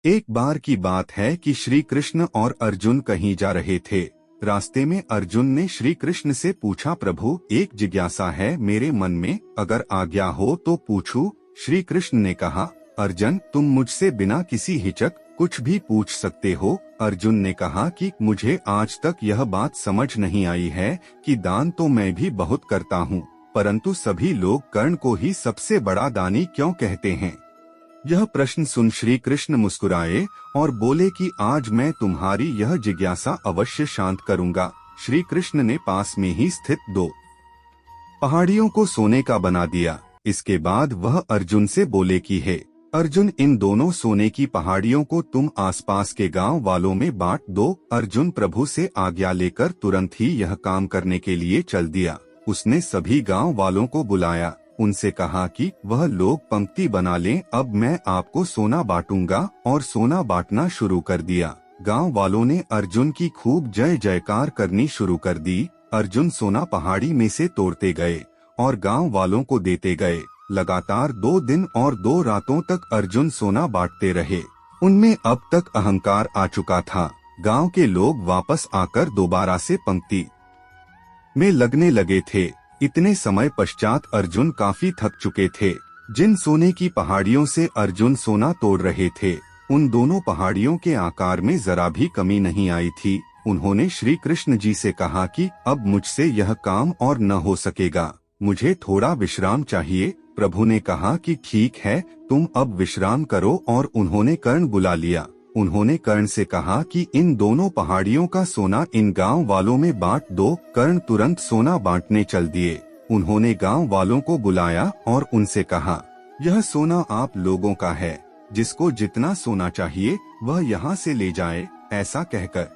एक बार की बात है कि श्री कृष्ण और अर्जुन कहीं जा रहे थे। रास्ते में अर्जुन ने श्री कृष्ण से पूछा, प्रभु एक जिज्ञासा है मेरे मन में, अगर आज्ञा हो तो पूछूं। श्री कृष्ण ने कहा, अर्जुन तुम मुझसे बिना किसी हिचक कुछ भी पूछ सकते हो। अर्जुन ने कहा कि मुझे आज तक यह बात समझ नहीं आई है कि दान तो मैं भी बहुत करता हूँ, परंतु सभी लोग कर्ण को ही सबसे बड़ा दानी क्यों कहते हैं। यह प्रश्न सुन श्री कृष्ण मुस्कुराए और बोले कि आज मैं तुम्हारी यह जिज्ञासा अवश्य शांत करूंगा। श्री कृष्ण ने पास में ही स्थित 2 पहाड़ियों को सोने का बना दिया। इसके बाद वह अर्जुन से बोले कि हे अर्जुन, इन दोनों सोने की पहाड़ियों को तुम आसपास के गांव वालों में बांट दो। अर्जुन प्रभु से आज्ञा लेकर तुरंत ही यह काम करने के लिए चल दिया। उसने सभी गांव वालों को बुलाया, उनसे कहा कि वह लोग पंक्ति बना लें, अब मैं आपको सोना बांटूंगा, और सोना बांटना शुरू कर दिया। गांव वालों ने अर्जुन की खूब जय जयकार करनी शुरू कर दी। अर्जुन सोना पहाड़ी में से तोड़ते गए और गांव वालों को देते गए। लगातार 2 दिन और 2 रातों तक अर्जुन सोना बांटते रहे। उनमें अब तक अहंकार आ चुका था। गांव के लोग वापस आकर दोबारा से पंक्ति में लगने लगे थे। इतने समय पश्चात अर्जुन काफी थक चुके थे। जिन सोने की पहाड़ियों से अर्जुन सोना तोड़ रहे थे, उन दोनों पहाड़ियों के आकार में जरा भी कमी नहीं आई थी। उन्होंने श्री कृष्ण जी से कहा कि अब मुझसे यह काम और न हो सकेगा, मुझे थोड़ा विश्राम चाहिए। प्रभु ने कहा कि ठीक है, तुम अब विश्राम करो, और उन्होंने कर्ण बुला लिया। उन्होंने कर्ण से कहा कि इन दोनों पहाड़ियों का सोना इन गांव वालों में बांट दो। कर्ण तुरंत सोना बांटने चल दिए। उन्होंने गांव वालों को बुलाया और उनसे कहा, यह सोना आप लोगों का है, जिसको जितना सोना चाहिए वह यहाँ से ले जाए। ऐसा कहकर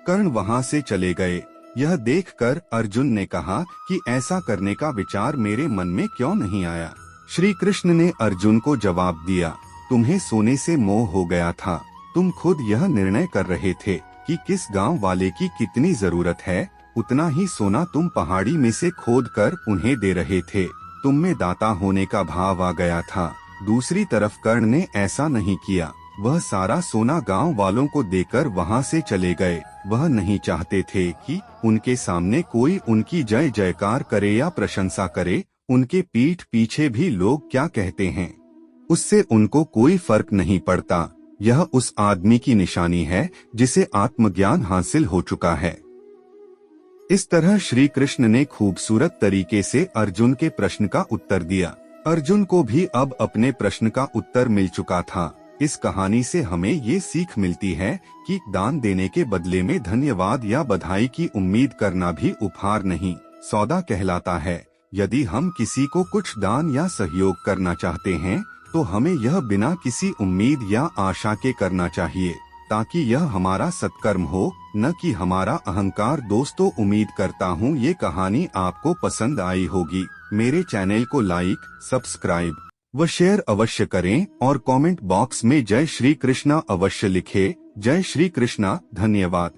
कर्ण वहाँ से चले गए। यह देखकर अर्जुन ने कहा कि ऐसा करने का विचार मेरे मन में क्यों नहीं आया। श्री कृष्ण ने अर्जुन को जवाब दिया, तुम्हें सोने से मोह हो गया था। तुम खुद यह निर्णय कर रहे थे कि किस गांव वाले की कितनी जरूरत है, उतना ही सोना तुम पहाड़ी में से खोद कर उन्हें दे रहे थे। तुम में दाता होने का भाव आ गया था। दूसरी तरफ कर्ण ने ऐसा नहीं किया। वह सारा सोना गांव वालों को देकर वहां से चले गए। वह नहीं चाहते थे कि उनके सामने कोई उनकी जय जयकार करे या प्रशंसा करे। उनके पीठ पीछे भी लोग क्या कहते हैं, उससे उनको कोई फर्क नहीं पड़ता। यह उस आदमी की निशानी है जिसे आत्मज्ञान हासिल हो चुका है। इस तरह श्री कृष्ण ने खूबसूरत तरीके से अर्जुन के प्रश्न का उत्तर दिया। अर्जुन को भी अब अपने प्रश्न का उत्तर मिल चुका था। इस कहानी से हमें ये सीख मिलती है कि दान देने के बदले में धन्यवाद या बधाई की उम्मीद करना भी उपहार नहीं, सौदा कहलाता है। यदि हम किसी को कुछ दान या सहयोग करना चाहते हैं तो हमें यह बिना किसी उम्मीद या आशा के करना चाहिए, ताकि यह हमारा सत्कर्म हो, न कि हमारा अहंकार। दोस्तों, उम्मीद करता हूँ ये कहानी आपको पसंद आई होगी। मेरे चैनल को लाइक, सब्सक्राइब व शेयर अवश्य करें और कमेंट बॉक्स में जय श्री कृष्णा अवश्य लिखें। जय श्री कृष्णा। धन्यवाद।